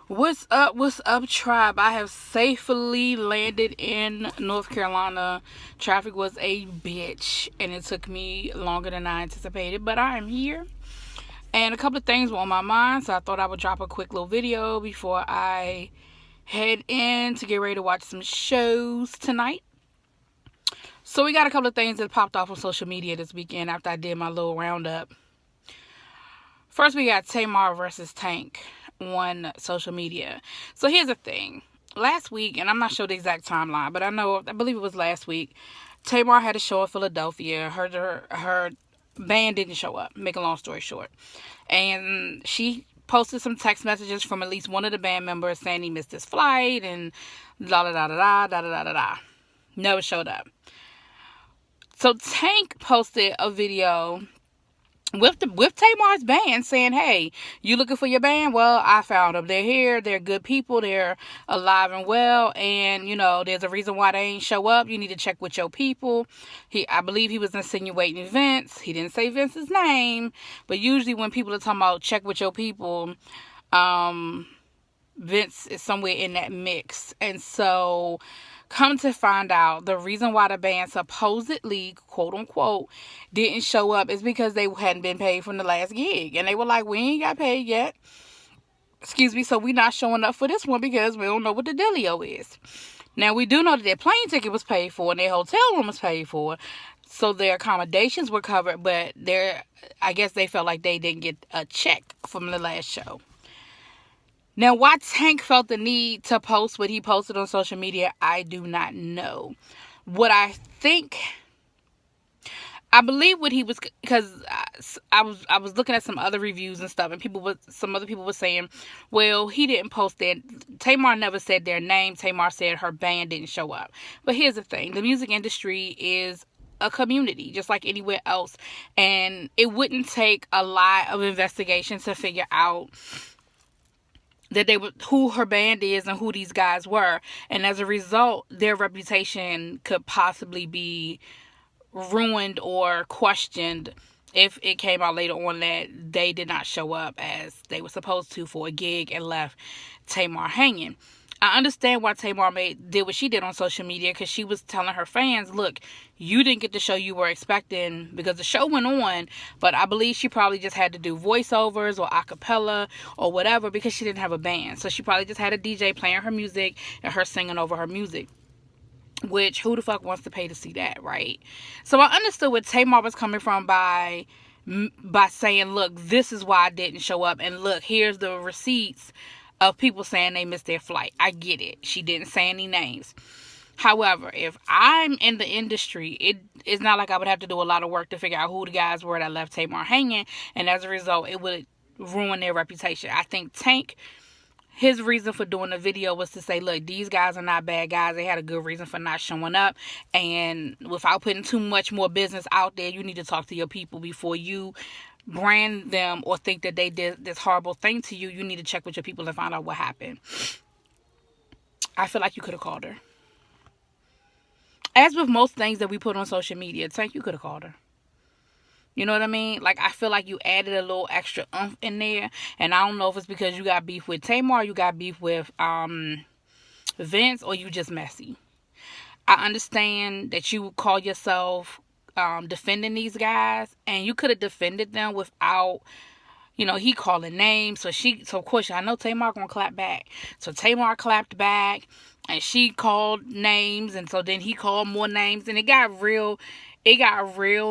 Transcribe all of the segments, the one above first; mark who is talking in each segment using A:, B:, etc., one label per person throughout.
A: What's up, tribe? I have safely landed in North Carolina. Traffic was a bitch, and it took me longer than I anticipated, but I am here. And a couple of things were on my mind, so I thought I would drop a quick little video before I head in to get ready to watch some shows tonight. So we got a couple of things that popped off on social media this weekend after I did my little roundup. First, we got Tamar versus Tank on social media. So here's the thing. Last week, and I'm not sure the exact timeline, but I believe it was last week, Tamar had a show in Philadelphia. Her band didn't show up, make a long story short. And she posted some text messages from at least one of the band members saying he missed his flight and da da da da da da da da da. Never showed up. So Tank posted a video with Tamar's band saying, "Hey, you looking for your band? Well, I found them. They're here. They're good people. They're alive and well. And there's a reason why they ain't show up. You need to check with your people." I believe he was insinuating Vince. He didn't say Vince's name, but usually when people are talking about check with your people, Vince is somewhere in that mix. And so, come to find out, the reason why the band supposedly, quote unquote, didn't show up is because they hadn't been paid from the last gig. And they were like, we ain't got paid yet. Excuse me, so we not showing up for this one because we don't know what the dealio is. Now, we do know that their plane ticket was paid for and their hotel room was paid for. So their accommodations were covered, but I guess they felt like they didn't get a check from the last show. Now, why Tank felt the need to post what he posted on social media, I do not know. What I believe what he was, because I was looking at some other reviews and stuff, and some other people were saying, well, he didn't post that. Tamar never said their name. Tamar said her band didn't show up. But here's the thing: the music industry is a community just like anywhere else, and it wouldn't take a lot of investigation to figure out that who her band is and who these guys were, and as a result their reputation could possibly be ruined or questioned if it came out later on that they did not show up as they were supposed to for a gig and left Tamar hanging. I understand why Tamar did what she did on social media, because she was telling her fans, look, you didn't get the show you were expecting, because the show went on, but I believe she probably just had to do voiceovers or a cappella or whatever because she didn't have a band. So she probably just had a DJ playing her music and her singing over her music. Which, who the fuck wants to pay to see that, right? So I understood where Tamar was coming from by saying, look, this is why I didn't show up, and look, here's the receipts of people saying they missed their flight. I get it. She didn't say any names. However, if I'm in the industry, it's not like I would have to do a lot of work to figure out who the guys were that left Tamar hanging, and as a result, it would ruin their reputation. I think Tank, his reason for doing the video was to say, look, these guys are not bad guys. They had a good reason for not showing up. And without putting too much more business out there, you need to talk to your people before you brand them or think that they did this horrible thing to you. You need to check with your people and find out what happened. I feel like you could have called her. As with most things that we put on social media, Tank, you could have called her. You know what I mean? Like, I feel like you added a little extra oomph in there. And I don't know if it's because you got beef with Tamar, you got beef with Vince, or you just messy. I understand that you call yourself defending these guys, and you could have defended them without, he calling names. So of course, I know Tamar gonna clap back. So Tamar clapped back, and she called names, and so then he called more names, and it got real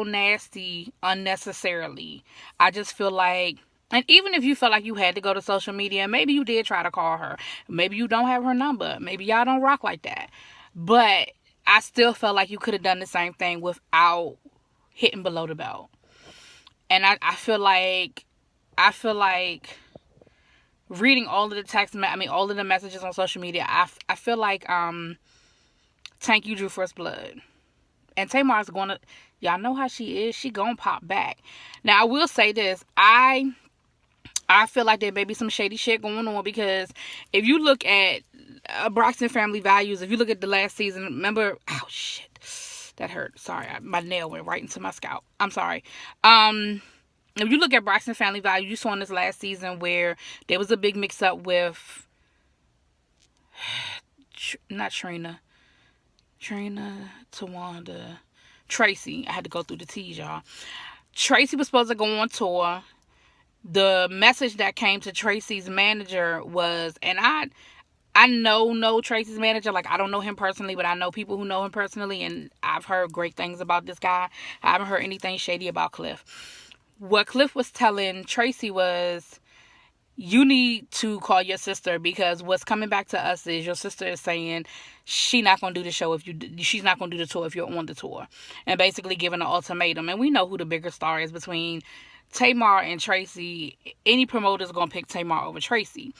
A: nasty unnecessarily. I just feel like, and even if you felt like you had to go to social media, maybe you did try to call her. Maybe you don't have her number. Maybe y'all don't rock like that. But I still felt like you could have done the same thing without hitting below the belt. And I feel like reading all of the all of the messages on social media, I feel like Tank, you drew first blood. And Tamar's gonna, y'all know how she is. She gonna pop back. Now, I will say this. I feel like there may be some shady shit going on, because if you look at Braxton Family Values, if you look at the last season, remember, oh shit, that hurt. Sorry, my nail went right into my scalp. I'm sorry. If you look at Braxton Family Values, you saw in this last season where there was a big mix up with not Trina. Trina, Tawanda, Tracy. I had to go through the T's, y'all. Tracy was supposed to go on tour. The message that came to Tracy's manager was, and I know Tracy's manager. Like, I don't know him personally, but I know people who know him personally, and I've heard great things about this guy. I haven't heard anything shady about Cliff. What Cliff was telling Tracy was, you need to call your sister, because what's coming back to us is your sister is saying she's not going to do the show if she's not going to do the tour if you're on the tour, and basically giving an ultimatum. And we know who the bigger star is between Tamar and Tracy. Any promoter's going to pick Tamar over Tracy.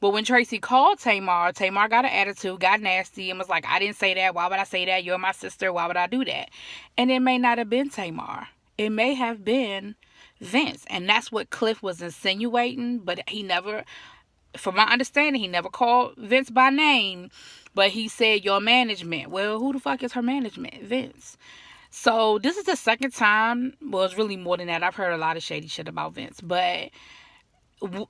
A: But when Tracy called Tamar got an attitude, got nasty, and was like, I didn't say that. Why would I say that? You're my sister. Why would I do that? And it may not have been Tamar. It may have been Vince. And that's what Cliff was insinuating. But he never, from my understanding, he never called Vince by name. But he said, your management. Well, who the fuck is her management? Vince. So this is the second time. Well, it's really more than that. I've heard a lot of shady shit about Vince. But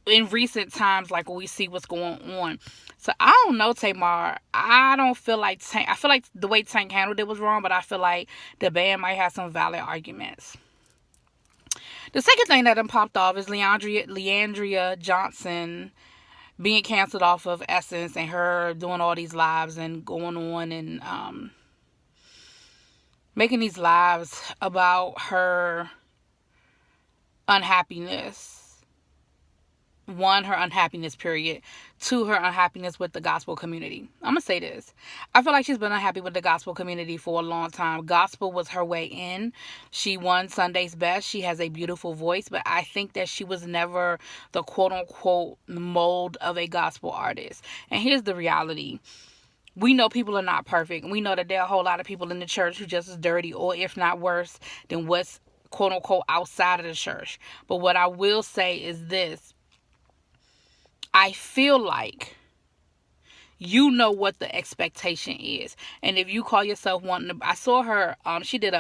A: in recent times, like, when we see what's going on. So I don't know, Tamar. I don't feel like Tank. I feel like the way Tank handled it was wrong, but I feel like the band might have some valid arguments. The second thing that done popped off is Leandria Johnson being canceled off of Essence, and her doing all these lives and going on and making these lives about her unhappiness. One, her unhappiness, period. Two, her unhappiness with the gospel community. I'm going to say this. I feel like she's been unhappy with the gospel community for a long time. Gospel was her way in. She won Sunday's Best. She has a beautiful voice, but I think that she was never the quote-unquote mold of a gospel artist. And here's the reality. We know people are not perfect. We know that there are a whole lot of people in the church who just as dirty, or if not worse, than what's quote-unquote outside of the church. But what I will say is this. I feel like you know what the expectation is. And if you call yourself wanting to... I saw her... she did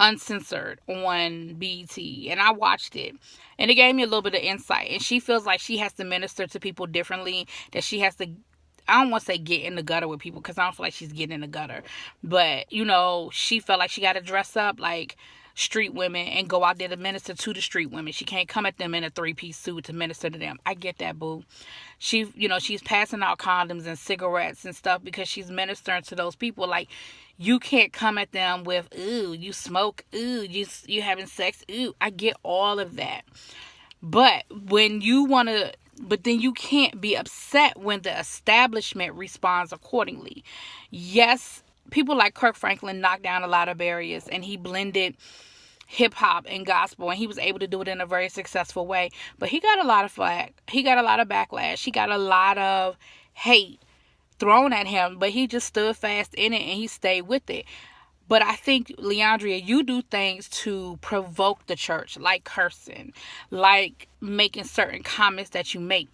A: Uncensored on BET. And I watched it. And it gave me a little bit of insight. And she feels like she has to minister to people differently. That she has to... I don't want to say get in the gutter with people, because I don't feel like she's getting in the gutter. But, you know, she felt like she got to dress up like street women and go out there to minister to the street women. She can't come at them in a 3-piece suit to minister to them. I get that, boo. She's passing out condoms and cigarettes and stuff because she's ministering to those people. Like, you can't come at them with, ooh, you smoke, ooh, you having sex, ooh. I get all of that. But when you want to... But then you can't be upset when the establishment responds accordingly. Yes, people like Kirk Franklin knocked down a lot of barriers, and he blended hip-hop and gospel, and he was able to do it in a very successful way. But he got a lot of flack. He got a lot of backlash. He got a lot of hate thrown at him, but he just stood fast in it, and he stayed with it. But I think, Leandria, you do things to provoke the church, like cursing, like making certain comments that you make.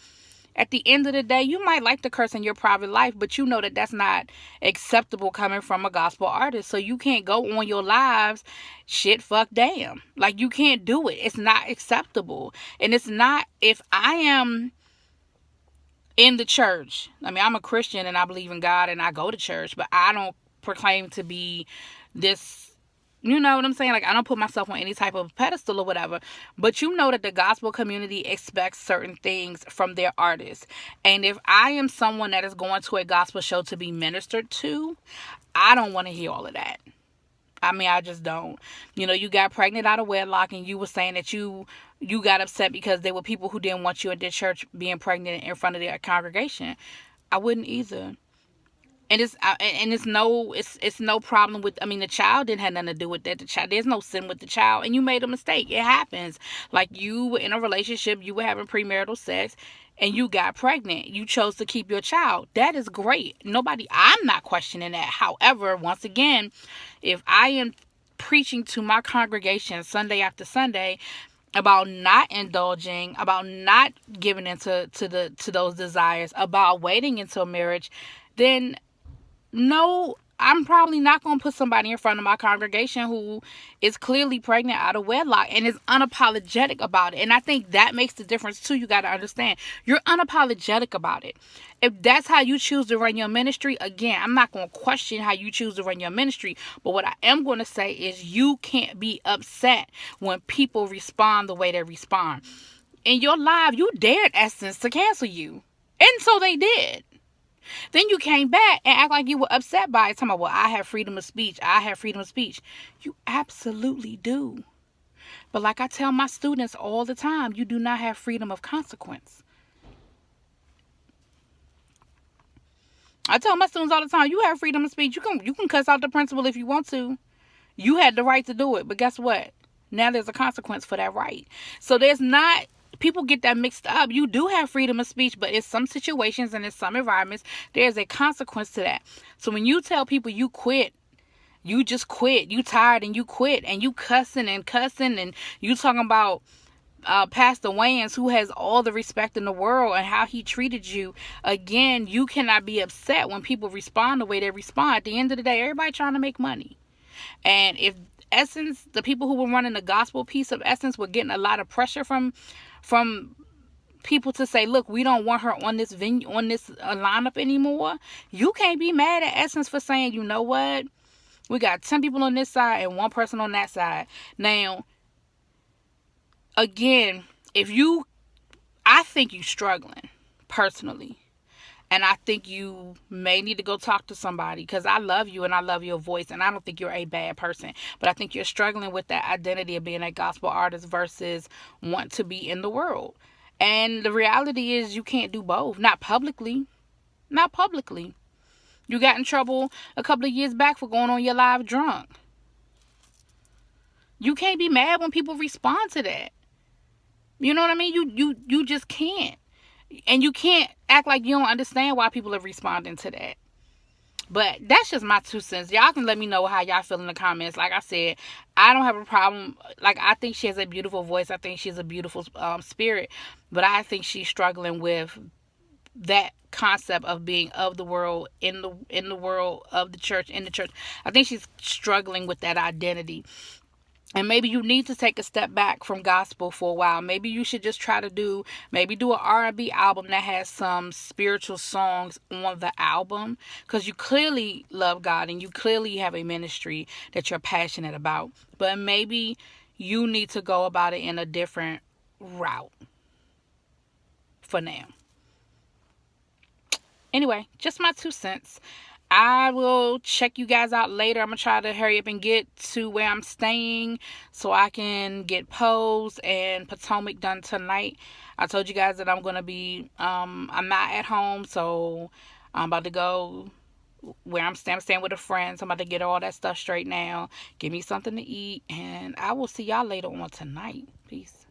A: At the end of the day, you might like to curse in your private life, but you know that that's not acceptable coming from a gospel artist. So you can't go on your lives, shit, fuck, damn. Like, you can't do it. It's not acceptable. And it's not, if I am in the church, I mean, I'm a Christian and I believe in God and I go to church, but I don't proclaim to be this, you know what I'm saying? Like, I don't put myself on any type of pedestal or whatever. But you know that the gospel community expects certain things from their artists. And if I am someone that is going to a gospel show to be ministered to, I don't want to hear all of that. I mean, I just don't. You know, you got pregnant out of wedlock, and you were saying that you got upset because there were people who didn't want you at their church being pregnant in front of their congregation. I wouldn't either. And it's no problem with, I mean, the child didn't have nothing to do with that. There's no sin with the child, and you made a mistake. It happens. Like, you were in a relationship, you were having premarital sex, and you got pregnant. You chose to keep your child. That is great. I'm not questioning that. However, once again, if I am preaching to my congregation Sunday after Sunday about not indulging, about not giving into to those desires, about waiting until marriage, then no I'm probably not going to put somebody in front of my congregation who is clearly pregnant out of wedlock and is unapologetic about it. And I think that makes the difference too. You got to understand, you're unapologetic about it. If that's how you choose to run your ministry, again, I'm not going to question how you choose to run your ministry. But what I am going to say is you can't be upset when people respond the way they respond. In your live, you dared Essence to cancel you. And so they did. Then you came back and act like you were upset by it. Talking about, well, I have freedom of speech. I have freedom of speech. You absolutely do. But like I tell my students all the time, you do not have freedom of consequence. I tell my students all the time, you have freedom of speech. You can cuss out the principal if you want to. You had the right to do it. But guess what? Now there's a consequence for that right. So there's not, people get that mixed up. You do have freedom of speech, but in some situations and in some environments, there's a consequence to that. So when you tell people you quit, you just quit, you tired and you quit, and you cussing, and you talking about Pastor Wayans, who has all the respect in the world, and how he treated you, again, you cannot be upset when people respond the way they respond. At the end of the day, everybody trying to make money. And if Essence, the people who were running the gospel piece of Essence, were getting a lot of pressure from people to say, look, we don't want her on this venue, on this lineup anymore, you can't be mad at Essence for saying, you know what, we got 10 people on this side and 1 person on that side. Now, again, I think you're struggling personally. And I think you may need to go talk to somebody, because I love you and I love your voice, and I don't think you're a bad person. But I think you're struggling with that identity of being a gospel artist versus want to be in the world. And the reality is you can't do both. Not publicly. Not publicly. You got in trouble a couple of years back for going on your live drunk. You can't be mad when people respond to that. You know what I mean? You just can't. And you can't act like you don't understand why people are responding to that. But that's just my 2 cents. Y'all can let me know how y'all feel in the comments. Like I said, I don't have a problem. Like, I think she has a beautiful voice. I think she's a beautiful spirit. But I think she's struggling with that concept of being of the world, in the world, of the church, in the church. I think she's struggling with that identity. And maybe you need to take a step back from gospel for a while. Maybe you should just try to do an R&B album that has some spiritual songs on the album, because you clearly love God and you clearly have a ministry that you're passionate about. But maybe you need to go about it in a different route for now. Anyway, just my 2 cents. I will check you guys out later. I'm going to try to hurry up and get to where I'm staying so I can get Pose and Potomac done tonight. I told you guys that I'm going to be, I'm not at home, so I'm about to go where I'm staying with a friend. So I'm about to get all that stuff straight now. Give me something to eat, and I will see y'all later on tonight. Peace.